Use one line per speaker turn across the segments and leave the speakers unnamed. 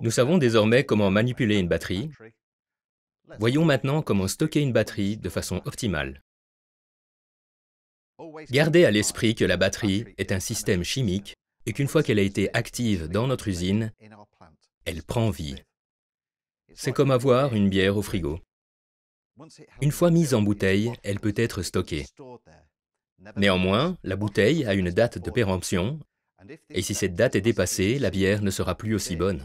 Nous savons désormais comment manipuler une batterie. Voyons maintenant comment stocker une batterie de façon optimale. Gardez à l'esprit que la batterie est un système chimique et qu'une fois qu'elle a été active dans notre usine, elle prend vie. C'est comme avoir une bière au frigo. Une fois mise en bouteille, elle peut être stockée. Néanmoins, la bouteille a une date de péremption, et si cette date est dépassée, la bière ne sera plus aussi bonne.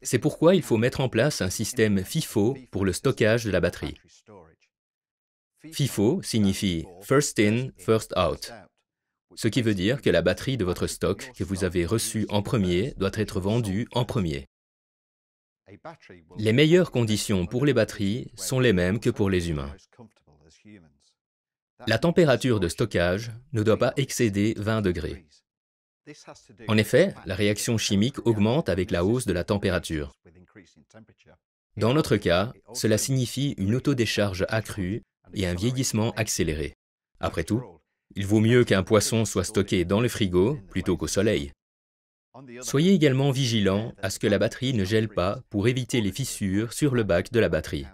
C'est pourquoi il faut mettre en place un système FIFO pour le stockage de la batterie. FIFO signifie First In, First Out, ce qui veut dire que la batterie de votre stock que vous avez reçue en premier doit être vendue en premier. Les meilleures conditions pour les batteries sont les mêmes que pour les humains. La température de stockage ne doit pas excéder 20 degrés. En effet, la réaction chimique augmente avec la hausse de la température. Dans notre cas, cela signifie une autodécharge accrue et un vieillissement accéléré. Après tout, il vaut mieux qu'un poisson soit stocké dans le frigo plutôt qu'au soleil. Soyez également vigilant à ce que la batterie ne gèle pas pour éviter les fissures sur le bac de la batterie.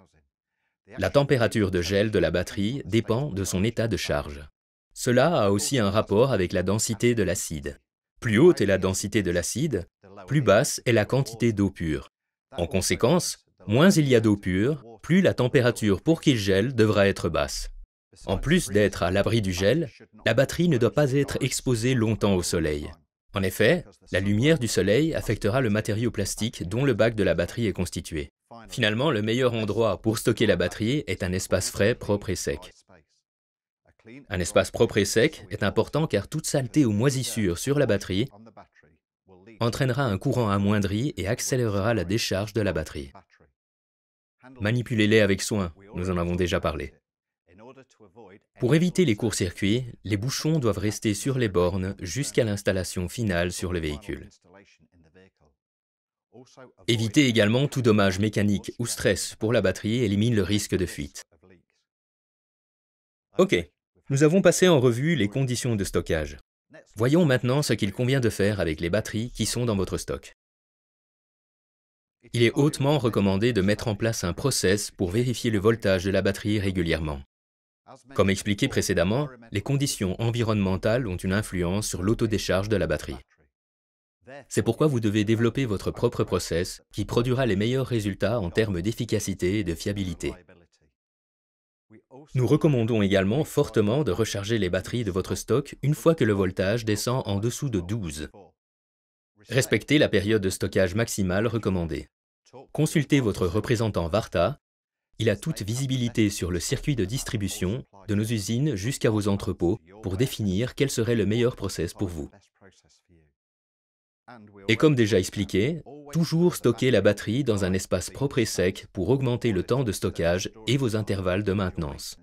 La température de gel de la batterie dépend de son état de charge. Cela a aussi un rapport avec la densité de l'acide. Plus haute est la densité de l'acide, plus basse est la quantité d'eau pure. En conséquence, moins il y a d'eau pure, plus la température pour qu'il gèle devra être basse. En plus d'être à l'abri du gel, la batterie ne doit pas être exposée longtemps au soleil. En effet, la lumière du soleil affectera le matériau plastique dont le bac de la batterie est constitué. Finalement, le meilleur endroit pour stocker la batterie est un espace frais, propre et sec. Un espace propre et sec est important car toute saleté ou moisissure sur la batterie entraînera un courant amoindri et accélérera la décharge de la batterie. Manipulez-les avec soin, nous en avons déjà parlé. Pour éviter les courts-circuits, les bouchons doivent rester sur les bornes jusqu'à l'installation finale sur le véhicule. Éviter également tout dommage mécanique ou stress pour la batterie élimine le risque de fuite. Ok, nous avons passé en revue les conditions de stockage. Voyons maintenant ce qu'il convient de faire avec les batteries qui sont dans votre stock. Il est hautement recommandé de mettre en place un process pour vérifier le voltage de la batterie régulièrement. Comme expliqué précédemment, les conditions environnementales ont une influence sur l'autodécharge de la batterie. C'est pourquoi vous devez développer votre propre process qui produira les meilleurs résultats en termes d'efficacité et de fiabilité. Nous recommandons également fortement de recharger les batteries de votre stock une fois que le voltage descend en dessous de 12. Respectez la période de stockage maximale recommandée. Consultez votre représentant Varta. Il a toute visibilité sur le circuit de distribution de nos usines jusqu'à vos entrepôts pour définir quel serait le meilleur process pour vous. Et comme déjà expliqué, toujours stocker la batterie dans un espace propre et sec pour augmenter le temps de stockage et vos intervalles de maintenance.